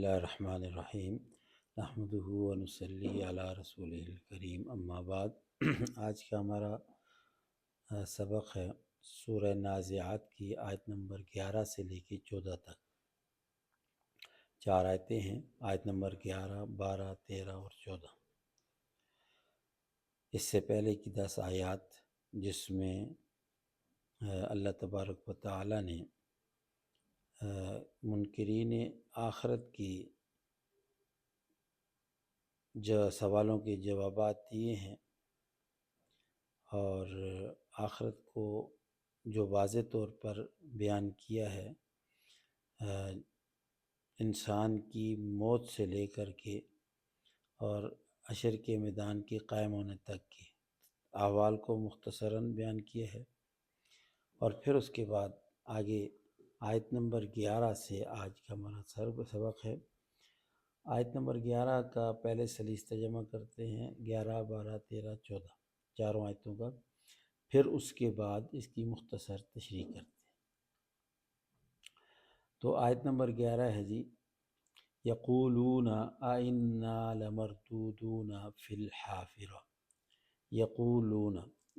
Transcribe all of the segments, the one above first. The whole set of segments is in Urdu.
اللہ الرحمن الرحیم نحمدہ و نصلی علی رسولہ الکریم اما بعد آج کا ہمارا سبق ہے سورہ نازعات کی آیت نمبر 11 سے لے کے 14 تک 4 آیتیں ہیں، آیت نمبر 11، 12، 13 اور 14۔ اس سے پہلے کی 10 آیات جس میں اللہ تبارک و تعالی نے منکرین آخرت کی جو سوالوں کے جوابات دیے ہیں اور آخرت کو جو واضح طور پر بیان کیا ہے، انسان کی موت سے لے کر کے اور حشر کے میدان کے قائم ہونے تک کے احوال کو مختصراً بیان کیا ہے، اور پھر اس کے بعد آگے آیت نمبر 11 سے آج کا ہمارا سبق ہے۔ آیت نمبر 11 کا پہلے سلیس ترجمہ کرتے ہیں، 11، 12، 13، 14 چاروں آیتوں کا، پھر اس کے بعد اس کی مختصر تشریح کرتے ہیں۔ تو آیت نمبر 11 ہے جی، یقولون اَإِنَّا لَمَرْدُودُونَ فِي الْحَافِرَةِ۔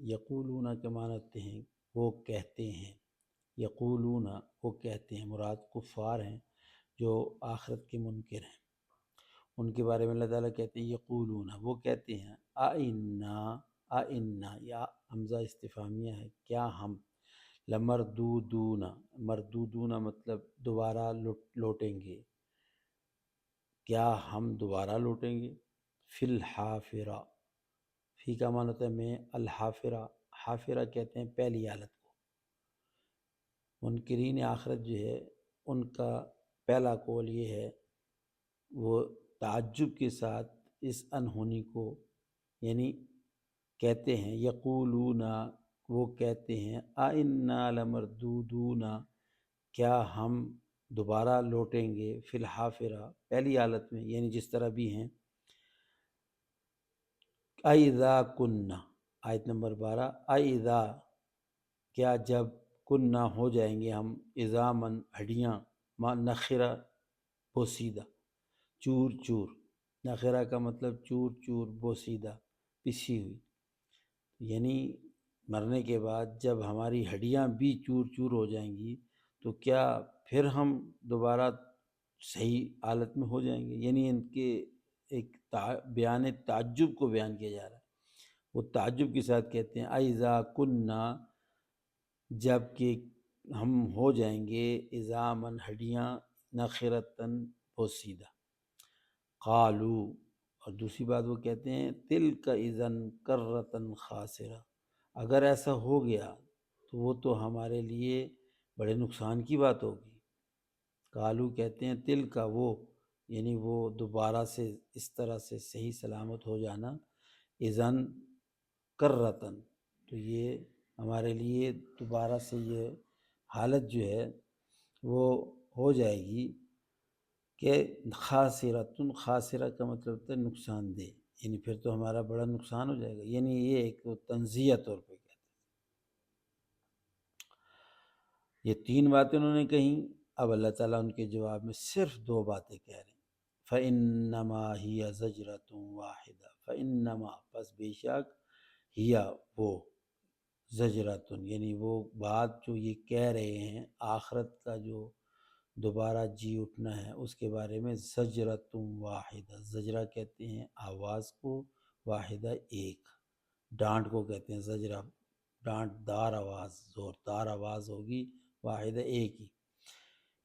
یقولون کے معنی ہوتے ہیں وہ کہتے ہیں، یقولون وہ کہتے ہیں، مراد کفار ہیں جو آخرت کے منکر ہیں، ان کے بارے میں اللہ تعالیٰ کہتے ہیں یقولون وہ کہتے ہیں، اَإِنَّا یا حمزہ استفہامیہ ہے، کیا ہم، مردودون مطلب دوبارہ لوٹیں گے، کیا ہم دوبارہ لوٹیں گے، فی الحافرہ، فی کا معنی ہوتا ہے میں، الحافرہ، حافرہ کہتے ہیں پہلی حالت کو۔ منکرین آخرت جو ہے ان کا پہلا قول یہ ہے، وہ تعجب کے ساتھ اس انہونی کو یعنی کہتے ہیں، یقولون وہ کہتے ہیں، اَإِنَّا لَمَرْدُودُونَ کیا ہم دوبارہ لوٹیں گے، فی الحافرہ پہلی حالت میں، یعنی جس طرح بھی ہیں، اَإِذَا كُنَّا آیت نمبر 12، اَإِذَا کیا جب، کننا ہو جائیں گے ہم، عظامًا ہڈیاں، ما نخرہ بوسیدہ، چور چور، نخرہ کا مطلب چور چور، بوسیدہ پسی ہوئی، یعنی مرنے کے بعد جب ہماری ہڈیاں بھی چور چور ہو جائیں گی تو کیا پھر ہم دوبارہ صحیح حالت میں ہو جائیں گے، یعنی ان کے ایک بیان تعجب کو بیان کیا جا رہا ہے، وہ تعجب کے ساتھ کہتے ہیں، اَإِذَا كُنَّا جب کہ ہم ہو جائیں گے، عظامًا ہڈیاں، نخرتاً بوسیدہ، قالو اور دوسری بات وہ کہتے ہیں، تلک اذن کرۃ خاسرہ، اگر ایسا ہو گیا تو وہ تو ہمارے لیے بڑے نقصان کی بات ہوگی۔ قالو کہتے ہیں تل کا وہ، یعنی وہ دوبارہ سے اس طرح سے صحیح سلامت ہو جانا، اذن کرۃن تو یہ ہمارے لیے دوبارہ سے یہ حالت جو ہے وہ ہو جائے گی کہ خاسرۃ، خاسرہ کا مطلب ہوتا ہے نقصان دہ، یعنی پھر تو ہمارا بڑا نقصان ہو جائے گا، یعنی یہ ایک تنزیہ طور پہ کہتے ہیں۔ یہ 3 باتیں انہوں نے کہیں، اب اللہ تعالیٰ ان کے جواب میں صرف 2 باتیں کہہ رہے ہیں، فَإِنَّمَا هِيَ زَجْرَةٌ وَاحِدَةٌ، فَإِنَّمَا پس بے شک، ہیا وہ، زجرتن یعنی وہ بات جو یہ کہہ رہے ہیں، آخرت کا جو دوبارہ جی اٹھنا ہے اس کے بارے میں، زجرۃ واحدہ، زجرہ کہتے ہیں آواز کو، واحدہ ایک، ڈانٹ کو کہتے ہیں زجرہ، ڈانٹ دار آواز، زوردار آواز ہوگی، واحدہ ایک ہی،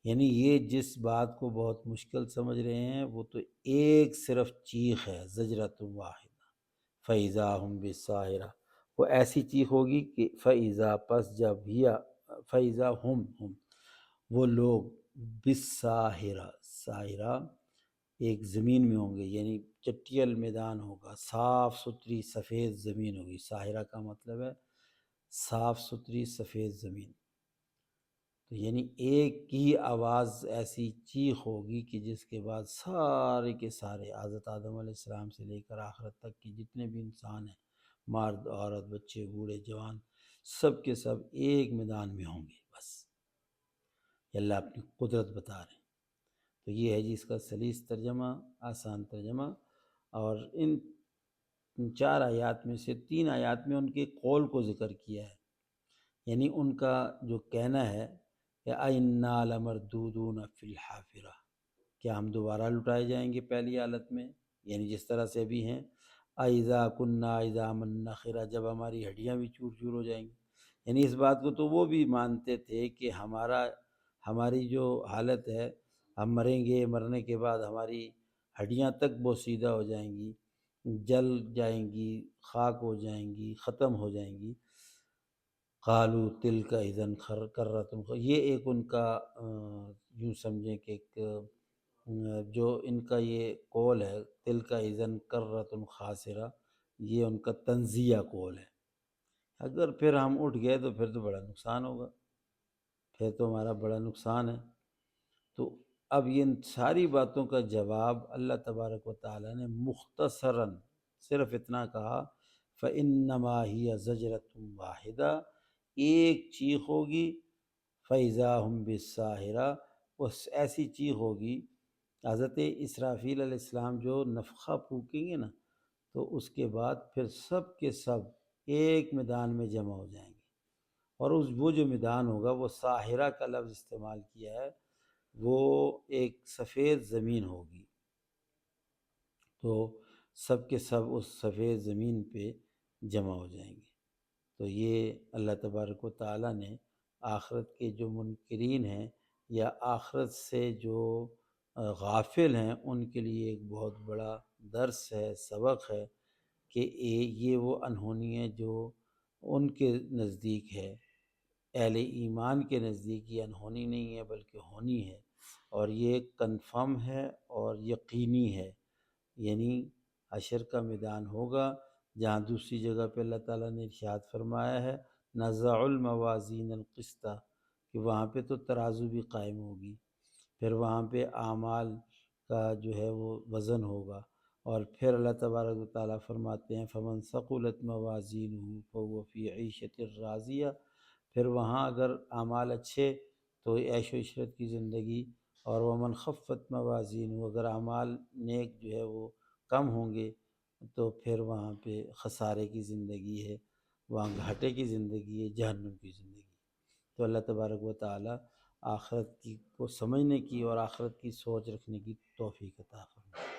یعنی یہ جس بات کو بہت مشکل سمجھ رہے ہیں وہ تو ایک صرف چیخ ہے، زجرۃ واحدہ، فَإِذَا هُمْ بِالسَّاهِرَةِ وہ ایسی چیخ ہوگی کہ فَإِذَا پس جب ہیا، فَإِذَا ہم وہ لوگ، بالساہرہ، ساہرہ ایک زمین میں ہوں گے، یعنی چٹیل میدان ہوگا، صاف ستھری سفید زمین ہوگی، ساہرہ کا مطلب ہے صاف ستھری سفید زمین، تو یعنی ایک ہی آواز ایسی چیخ ہوگی کہ جس کے بعد سارے کے سارے حضرت آدم علیہ السلام سے لے کر آخرت تک کی جتنے بھی انسان ہیں، مرد عورت بچے بوڑھے جوان، سب کے سب ایک میدان میں ہوں گے، بس یہ اللہ اپنی قدرت بتا رہے ہیں۔ تو یہ ہے جی اس کا سلیس ترجمہ، آسان ترجمہ۔ اور ان 4 آیات میں سے 3 آیات میں ان کے قول کو ذکر کیا ہے، یعنی ان کا جو کہنا ہے کہ اِنَّا لَمَرْدُودُونَ فِی الْحَافِرَةِ، کیا ہم دوبارہ لٹائے جائیں گے پہلی حالت میں، یعنی جس طرح سے ابھی ہیں، اَإِذَا كُنَّا عِظَامًا نَخِرَةً، جب ہماری ہڈیاں بھی چور چور ہو جائیں گی۔ یعنی اس بات کو تو وہ بھی مانتے تھے کہ ہماری جو حالت ہے، ہم مریں گے، مرنے کے بعد ہماری ہڈیاں تک بوسیدہ ہو جائیں گی، جل جائیں گی، خاک ہو جائیں گی، ختم ہو جائیں گی۔ قالوا تلک اذن کرۃ، یہ ایک ان کا یوں سمجھیں کہ ایک جو ان کا یہ قول ہے تلک اذن کرۃ خاسرہ، یہ ان کا تنزیہ قول ہے۔ اگر پھر ہم اٹھ گئے تو پھر تو بڑا نقصان ہوگا، پھر تو ہمارا بڑا نقصان ہے۔ تو اب یہ ان ساری باتوں کا جواب اللہ تبارک و تعالیٰ نے مختصراً صرف اتنا کہا، فَإِنَّمَا هِيَ زَجْرَةٌ وَاحِدَةٌ، ایک چیخ ہوگی، فَإِذَا هُمْ بِالسَّاہِرَةِ، اس ایسی چیخ ہوگی، حضرت اسرافیل علیہ السلام جو نفخہ پھونکیں گے نا، تو اس کے بعد پھر سب کے سب ایک میدان میں جمع ہو جائیں گے، اور وہ جو میدان ہوگا وہ ساحرہ کا لفظ استعمال کیا ہے، وہ ایک سفید زمین ہوگی، تو سب کے سب اس سفید زمین پہ جمع ہو جائیں گے۔ تو یہ اللہ تبارک و تعالیٰ نے آخرت کے جو منکرین ہیں یا آخرت سے جو غافل ہیں ان کے لیے ایک بہت بڑا درس ہے، سبق ہے کہ یہ وہ انہونی ہے جو ان کے نزدیک ہے، اہل ایمان کے نزدیک یہ انہونی نہیں ہے بلکہ ہونی ہے، اور یہ کنفرم ہے اور یقینی ہے۔ یعنی حشر کا میدان ہوگا جہاں دوسری جگہ پہ اللہ تعالیٰ نے ارشاد فرمایا ہے نزع الموازین القسط، کہ وہاں پہ تو ترازو بھی قائم ہوگی، پھر وہاں پہ اعمال کا جو ہے وہ وزن ہوگا، اور پھر اللہ تبارک و تعالیٰ فرماتے ہیں فمن ثقلت موازینہ فہو فی عیشۃ راضیہ، پھر وہاں اگر اعمال اچھے تو عیش و عشرت کی زندگی، اور ومن خفت موازینہ، اگر اعمال نیک جو ہے وہ کم ہوں گے تو پھر وہاں پہ خسارے کی زندگی ہے، وہاں گھاٹے کی زندگی ہے، جہنم کی زندگی۔ تو اللہ تبارک و تعالیٰ آخرت کی کو سمجھنے کی اور آخرت کی سوچ رکھنے کی توفیق عطا فرمائے۔